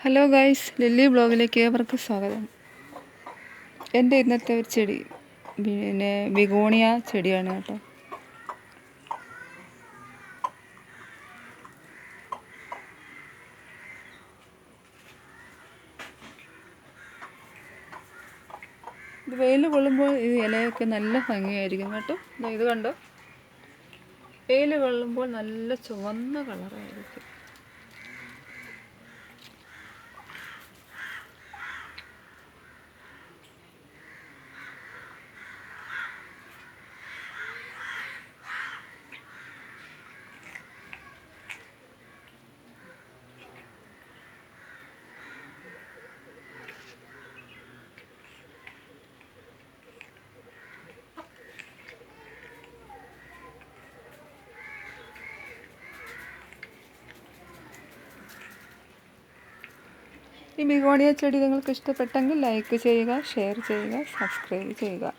Hello guys, lily ബ്ലോഗിലേക്ക് ഏവർക്കും സ്വാഗതം. എൻ്റെ ഇന്നത്തെ ഒരു ചെടി ബിഗോണിയ ചെടിയാണ് കേട്ടോ. ഇത് വെയിൽ കൊള്ളുമ്പോൾ ഇത് ഇലയൊക്കെ നല്ല ഭംഗിയായിരിക്കും കേട്ടോ. ഇത് കണ്ടോ, വെയിൽ കൊള്ളുമ്പോൾ നല്ല ചുവന്ന കളറായിരിക്കും. ഈ ബിഗോണിയ ചെടി നിങ്ങൾക്ക് ഇഷ്ടപ്പെട്ടെങ്കിൽ ലൈക്ക് ചെയ്യുക, ഷെയർ ചെയ്യുക, സബ്സ്ക്രൈബ് ചെയ്യുക.